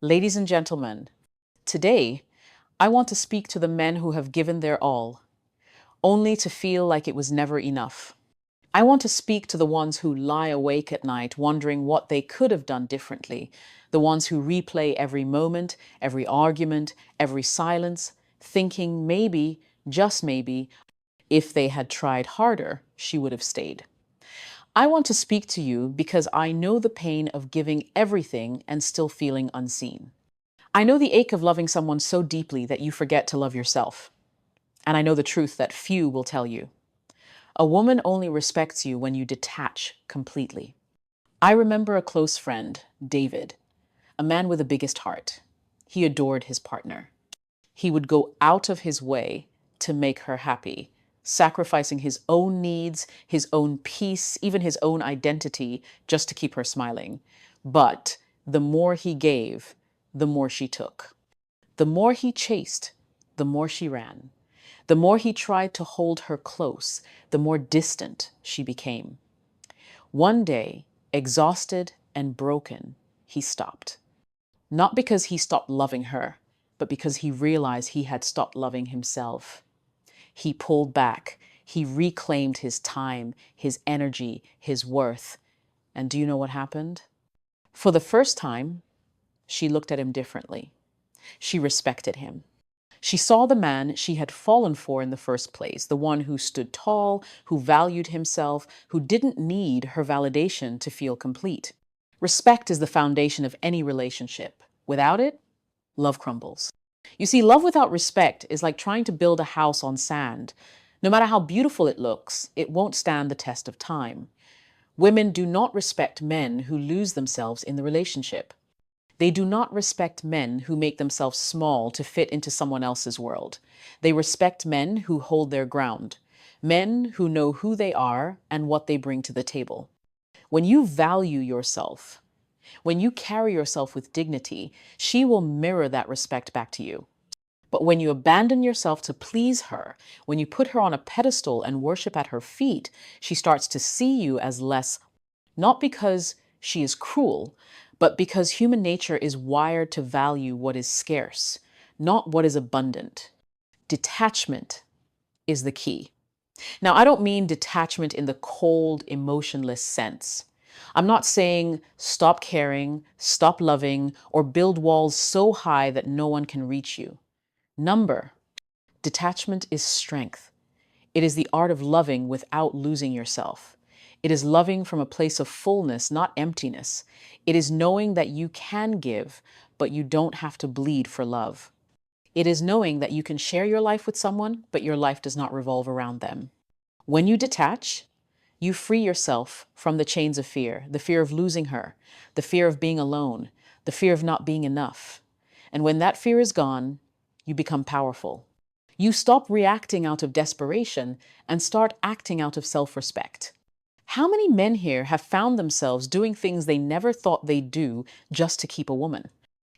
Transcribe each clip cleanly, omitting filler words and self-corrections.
Ladies and gentlemen, today I want to speak to the men who have given their all, only to feel like it was never enough. I want to speak to the ones who lie awake at night wondering what they could have done differently, the ones who replay every moment, every argument, every silence, thinking maybe, just maybe, if they had tried harder, she would have stayed. I want to speak to you because I know the pain of giving everything and still feeling unseen. I know the ache of loving someone so deeply that you forget to love yourself. And I know the truth that few will tell you. A woman only respects you when you detach completely. I remember a close friend, David, a man with the biggest heart. He adored his partner. He would go out of his way to make her happy, sacrificing his own needs, his own peace, even his own identity, just to keep her smiling. But the more he gave, the more she took. The more he chased, the more she ran. The more he tried to hold her close, the more distant she became. One day, exhausted and broken, he stopped. Not because he stopped loving her, but because he realized he had stopped loving himself. He pulled back. He reclaimed his time, his energy, his worth. And do you know what happened? For the first time, she looked at him differently. She respected him. She saw the man she had fallen for in the first place, the one who stood tall, who valued himself, who didn't need her validation to feel complete. Respect is the foundation of any relationship. Without it, love crumbles. You see, love without respect is like trying to build a house on sand. No matter how beautiful it looks, it won't stand the test of time. Women do not respect men who lose themselves in the relationship. They do not respect men who make themselves small to fit into someone else's world. They respect men who hold their ground, men who know who they are and what they bring to the table. When you value yourself, when you carry yourself with dignity, she will mirror that respect back to you. But when you abandon yourself to please her, when you put her on a pedestal and worship at her feet, she starts to see you as less, not because she is cruel, but because human nature is wired to value what is scarce, not what is abundant. Detachment is the key. Now, I don't mean detachment in the cold, emotionless sense. I'm not saying stop caring, stop loving, or build walls so high that no one can reach you. Number, detachment is strength. It is the art of loving without losing yourself. It is loving from a place of fullness, not emptiness. It is knowing that you can give, but you don't have to bleed for love. It is knowing that you can share your life with someone, but your life does not revolve around them. When you detach, you free yourself from the chains of fear, the fear of losing her, the fear of being alone, the fear of not being enough. And when that fear is gone, you become powerful. You stop reacting out of desperation and start acting out of self-respect. How many men here have found themselves doing things they never thought they'd do just to keep a woman?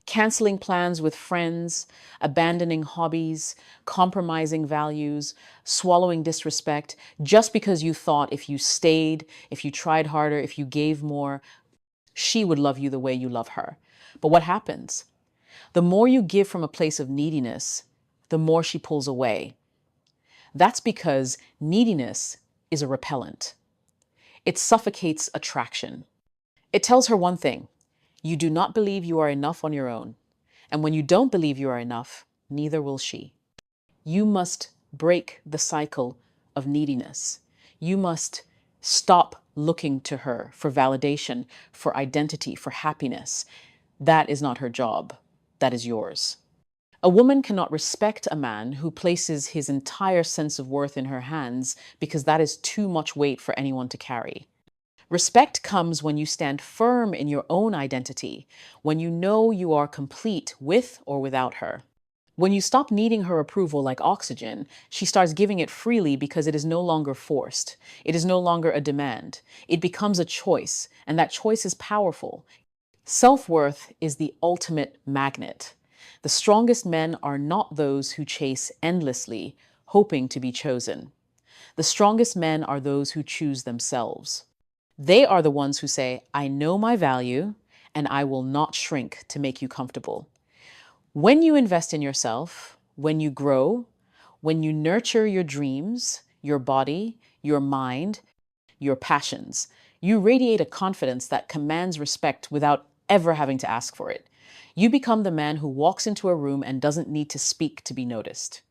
Canceling plans with friends, abandoning hobbies, compromising values, swallowing disrespect, just because you thought if you stayed, if you tried harder, if you gave more, she would love you the way you love her. But what happens? The more you give from a place of neediness, the more she pulls away. That's because neediness is a repellent. It suffocates attraction. It tells her one thing: you do not believe you are enough on your own. And when you don't believe you are enough, neither will she. You must break the cycle of neediness. You must stop looking to her for validation, for identity, for happiness. That is not her job. That is yours. A woman cannot respect a man who places his entire sense of worth in her hands because that is too much weight for anyone to carry. Respect comes when you stand firm in your own identity, when you know you are complete with or without her. When you stop needing her approval like oxygen, she starts giving it freely because it is no longer forced. It is no longer a demand. It becomes a choice, and that choice is powerful. Self-worth is the ultimate magnet. The strongest men are not those who chase endlessly, hoping to be chosen. The strongest men are those who choose themselves. They are the ones who say, I know my value, and I will not shrink to make you comfortable. When you invest in yourself, when you grow, when you nurture your dreams, your body, your mind, your passions, you radiate a confidence that commands respect without ever having to ask for it. You become the man who walks into a room and doesn't need to speak to be noticed.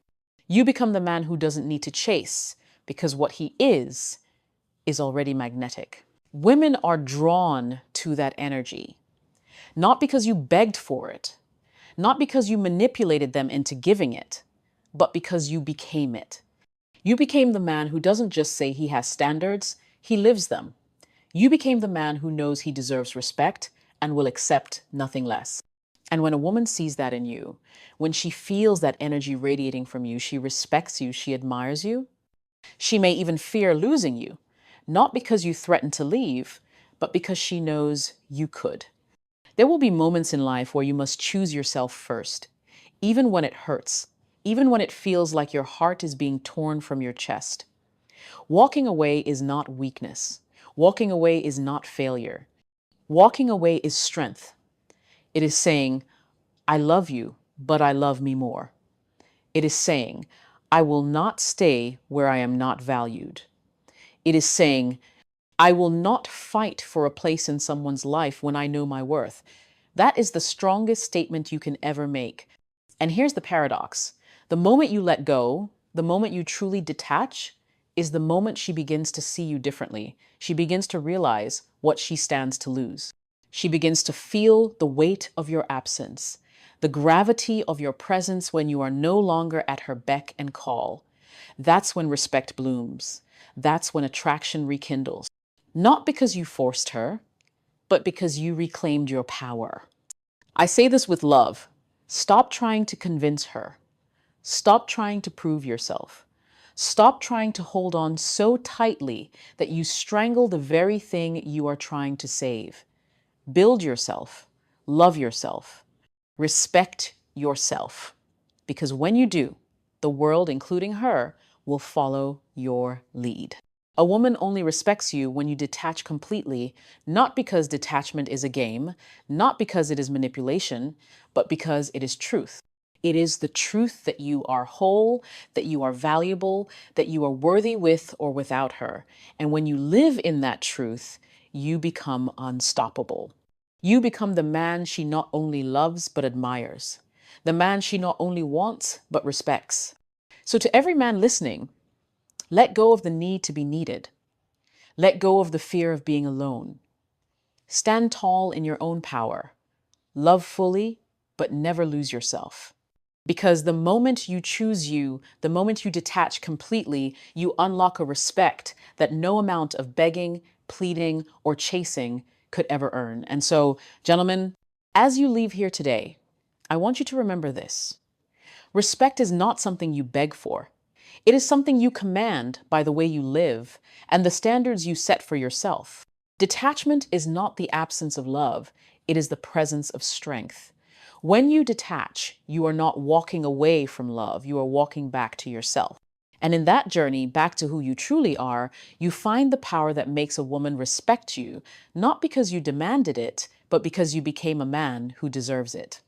You become the man who doesn't need to chase because what he is already magnetic. Women are drawn to that energy, not because you begged for it, not because you manipulated them into giving it, but because you became it. You became the man who doesn't just say he has standards, he lives them. You became the man who knows he deserves respect and will accept nothing less. And when a woman sees that in you, when she feels that energy radiating from you, she respects you, she admires you, she may even fear losing you, not because you threaten to leave, but because she knows you could. There will be moments in life where you must choose yourself first, even when it hurts, even when it feels like your heart is being torn from your chest. Walking away is not weakness. Walking away is not failure. Walking away is strength. It is saying, I love you, but I love me more. It is saying, I will not stay where I am not valued. It is saying, I will not fight for a place in someone's life when I know my worth. That is the strongest statement you can ever make. And here's the paradox. The moment you let go, the moment you truly detach, is the moment she begins to see you differently. She begins to realize what she stands to lose. She begins to feel the weight of your absence, the gravity of your presence when you are no longer at her beck and call. That's when respect blooms. That's when attraction rekindles. Not because you forced her, but because you reclaimed your power. I say this with love. Stop trying to convince her. Stop trying to prove yourself. Stop trying to hold on so tightly that you strangle the very thing you are trying to save. Build yourself. Love yourself. Respect yourself. Because when you do, the world, including her, will follow your lead. A woman only respects you when you detach completely, not because detachment is a game, not because it is manipulation, but because it is truth. It is the truth that you are whole, that you are valuable, that you are worthy with or without her. And when you live in that truth, you become unstoppable. You become the man she not only loves but admires, the man she not only wants but respects. So, to every man listening, let go of the need to be needed. Let go of the fear of being alone. Stand tall in your own power. Love fully, but never lose yourself. Because the moment you choose you, the moment you detach completely, you unlock a respect that no amount of begging, pleading, or chasing could ever earn. And so, gentlemen, as you leave here today, I want you to remember this. Respect is not something you beg for. It is something you command by the way you live and the standards you set for yourself. Detachment is not the absence of love, it is the presence of strength. When you detach, you are not walking away from love, you are walking back to yourself. And in that journey back to who you truly are, you find the power that makes a woman respect you, not because you demanded it, but because you became a man who deserves it.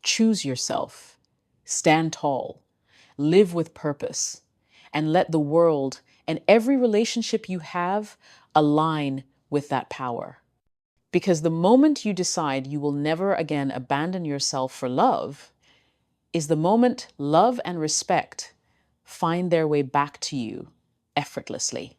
Choose yourself, stand tall, live with purpose, and let the world and every relationship you have align with that power. Because the moment you decide you will never again abandon yourself for love is the moment love and respect find their way back to you effortlessly.